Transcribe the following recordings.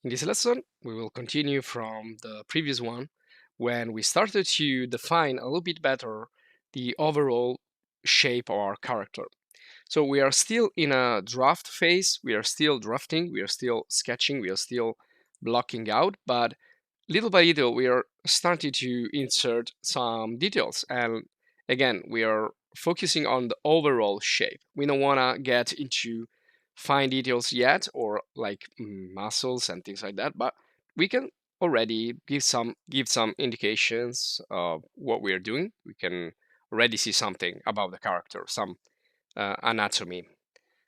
In this lesson, we will continue from the previous one when we started to define a little bit better the overall shape of our character. So we are still in a draft phase, we are still drafting, we are still sketching, we are still blocking out, but little by little we are starting to insert some details. And again, we are focusing on the overall shape. We don't want to get into fine details yet, or like muscles and things like that, but we can already give some indications of what we are doing. We can already see something about the character, some anatomy.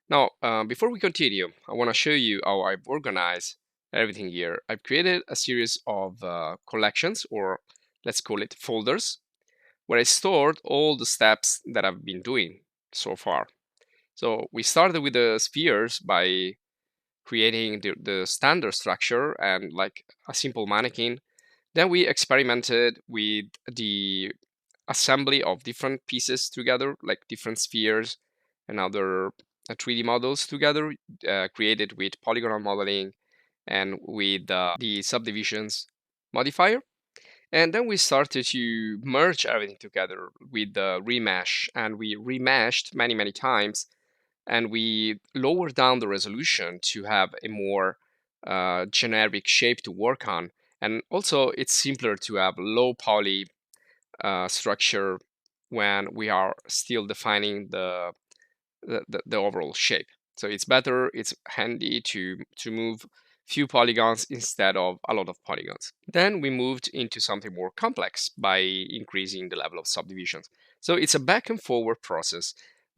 Now, before we continue, I want to show you how I've organized everything here. I've created a series of collections, or let's call it folders, where I stored all the steps that I've been doing so far. So we started with the spheres by creating the standard structure and like a simple mannequin. Then we experimented with the assembly of different pieces together, like different spheres and other 3D models together, created with polygonal modeling and with the subdivisions modifier. And then we started to merge everything together with the remesh, and we remeshed many, many times, and we lowered down the resolution to have a more generic shape to work on. And also, it's simpler to have low poly structure when we are still defining the overall shape. So it's better, it's handy to move few polygons instead of a lot of polygons. Then we moved into something more complex by increasing the level of subdivisions. So it's a back and forward process.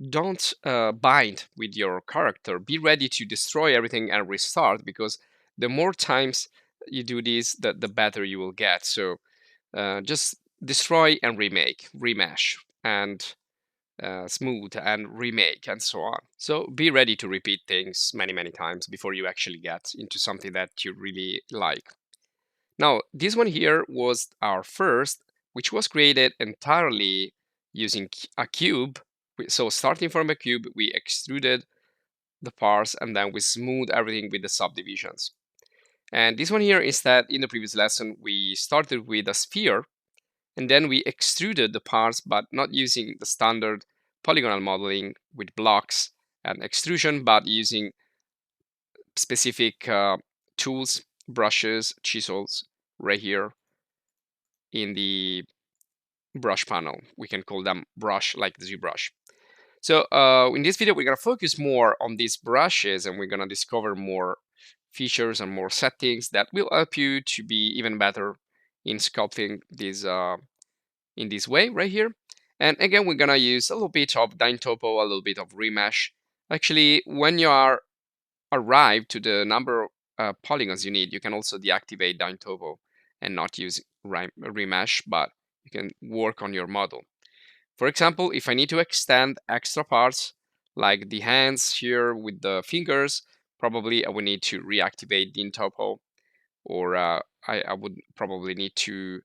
Don't bind with your character. Be ready to destroy everything and restart, because the more times you do this, the better you will get. So just destroy and remake, remesh, and smooth and remake, and so on. So be ready to repeat things many, many times before you actually get into something that you really like. Now, this one here was our first, which was created entirely using a cube. So starting from a cube, we extruded the parts and then we smooth everything with the subdivisions. And this one here is that in the previous lesson, we started with a sphere and then we extruded the parts, but not using the standard polygonal modeling with blocks and extrusion, but using specific tools, brushes, chisels, right here in the brush panel. We can call them brush, like the ZBrush. So in this video, we're going to focus more on these brushes, and we're going to discover more features and more settings that will help you to be even better in sculpting these in this way right here. And again, we're gonna use a little bit of Topo, a little bit of remesh. Actually, when you are arrived to the number of polygons you need, you can also deactivate Topo and not use remesh, but you can work on your model. For example, if I need to extend extra parts, like the hands here with the fingers, probably I would need to reactivate Topo, or I would probably need to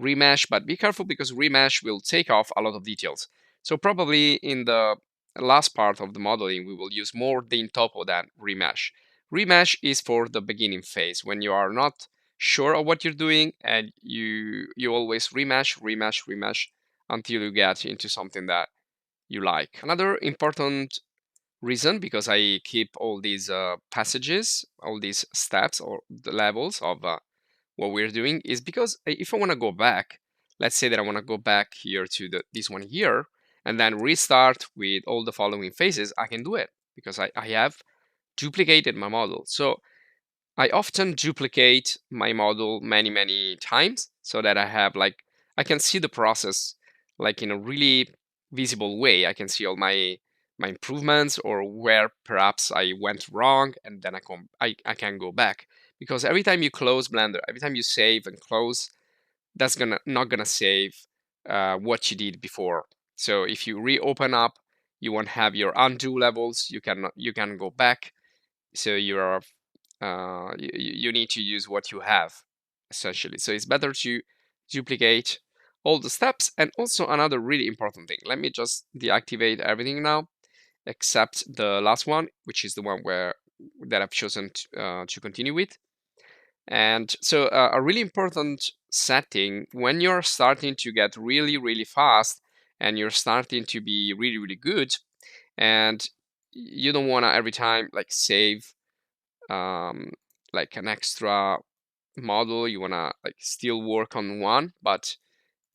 remesh, but be careful because remesh will take off a lot of details. So probably in the last part of the modeling, we will use more din topo than remesh. Remesh is for the beginning phase when you are not sure of what you're doing, and you always remesh until you get into something that you like. Another important reason, because I keep all these passages, all these steps or the levels of what we're doing, is because if I want to go back, let's say that I want to go back here to this one here and then restart with all the following phases, I can do it because I have duplicated my model. So I often duplicate my model many, many times so that I have like, I can see the process like in a really visible way. I can see all my improvements or where perhaps I went wrong, and then I can go back. Because every time you close Blender, every time you save and close, that's not gonna save what you did before. So if you reopen up, you won't have your undo levels. You can go back. So you need to use what you have essentially. So it's better to duplicate all the steps. And also another really important thing. Let me just deactivate everything now, except the last one, which is the one that I've chosen to continue with. And so a really important setting when you're starting to get really, really fast and you're starting to be really, really good, and you don't want to every time like save um, like an extra model. You want to like still work on one, but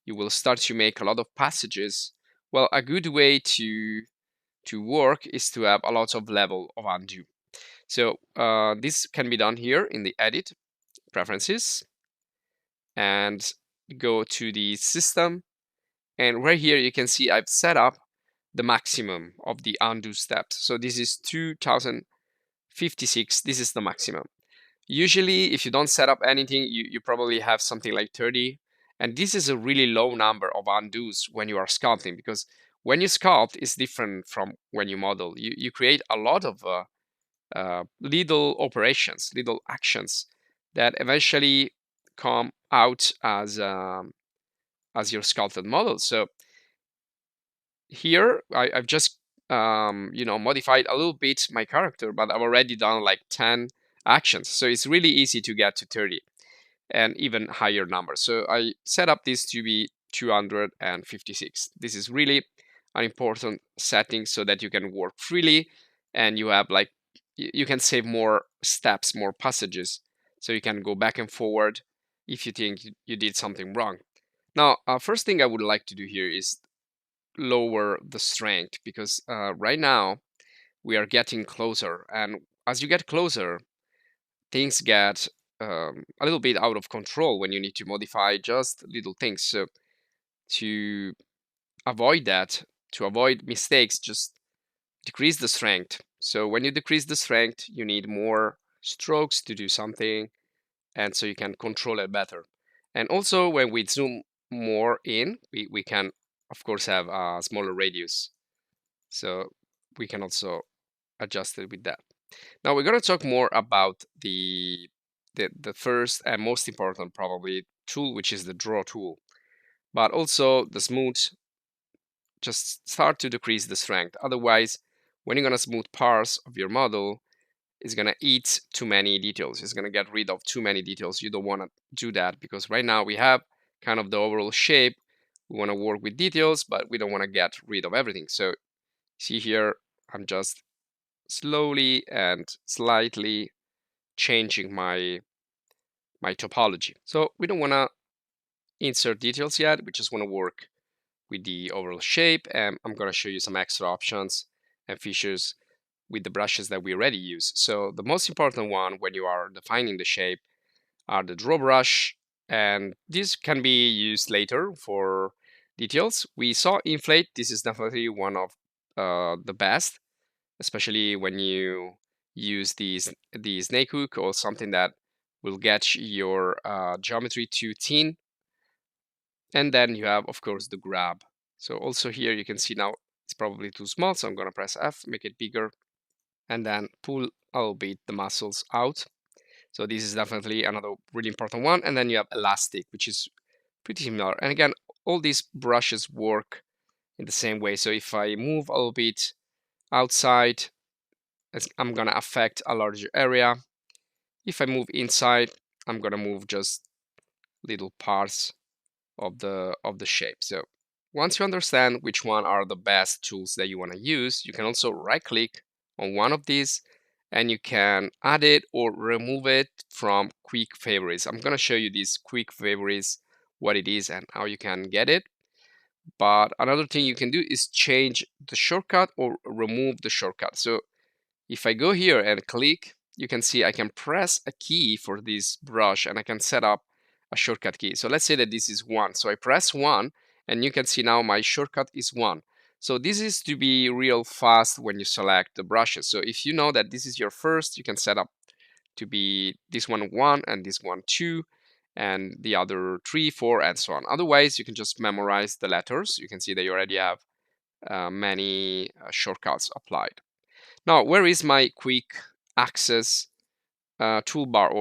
you will start to make a lot of passages. Well, a good way to work is to have a lot of level of undo. So this can be done here in the edit preferences and go to the system. And right here, you can see I've set up the maximum of the undo steps. So this is 2056. This is the maximum. Usually, if you don't set up anything, you probably have something like 30. And this is a really low number of undos when you are sculpting, because when you sculpt, it's different from when you model. You create a lot of little operations, little actions that eventually come out as your sculpted model. So here I've just modified a little bit my character, but I've already done like 10 actions. So it's really easy to get to 30 and even higher numbers. So I set up this to be 256. This is really an important setting so that you can work freely and you have like you can save more steps, more passages, so you can go back and forward if you think you did something wrong. Now, first thing I would like to do here is lower the strength, because right now we are getting closer, and as you get closer, things get a little bit out of control when you need to modify just little things. So to avoid that, to avoid mistakes, just decrease the strength. So when you decrease the strength, you need more strokes to do something, and so you can control it better. And also when we zoom more in, we can of course have a smaller radius. So we can also adjust it with that. Now we're going to talk more about the first and most important probably tool, which is the draw tool. But also the smooth, just start to decrease the strength. Otherwise, when you're going to smooth parts of your model, it's going to eat too many details. It's going to get rid of too many details. You don't want to do that, because right now we have kind of the overall shape. We want to work with details, but we don't want to get rid of everything. So see here, I'm just slowly and slightly changing my topology. So we don't want to insert details yet. We just want to work with the overall shape. And I'm going to show you some extra options and features with the brushes that we already use. So the most important one when you are defining the shape are the draw brush, and this can be used later for details. We saw inflate. This is definitely one of the best, especially when you use the snake hook or something that will get your geometry too thin. And then you have, of course, the grab. So also here you can see now it's probably too small, so I'm going to press F, make it bigger, and then pull a little bit the muscles out. So this is definitely another really important one. And then you have elastic, which is pretty similar. And again, all these brushes work in the same way. So if I move a little bit outside, I'm going to affect a larger area. If I move inside, I'm going to move just little parts of the shape. So once you understand which one are the best tools that you want to use, you can also right click on one of these and you can add it or remove it from quick favorites. I'm going to show you these quick favorites, what it is and how you can get it. But another thing you can do is change the shortcut or remove the shortcut. So if I go here and click, you can see I can press a key for this brush and I can set up a shortcut key. So let's say that this is 1. So I press 1 and you can see now my shortcut is 1. So this is to be real fast when you select the brushes. So if you know that this is your first, you can set up to be this one 1 and this one 2 and the other 3, 4 and so on. Otherwise, you can just memorize the letters. You can see that you already have many shortcuts applied. Now, where is my quick access toolbar or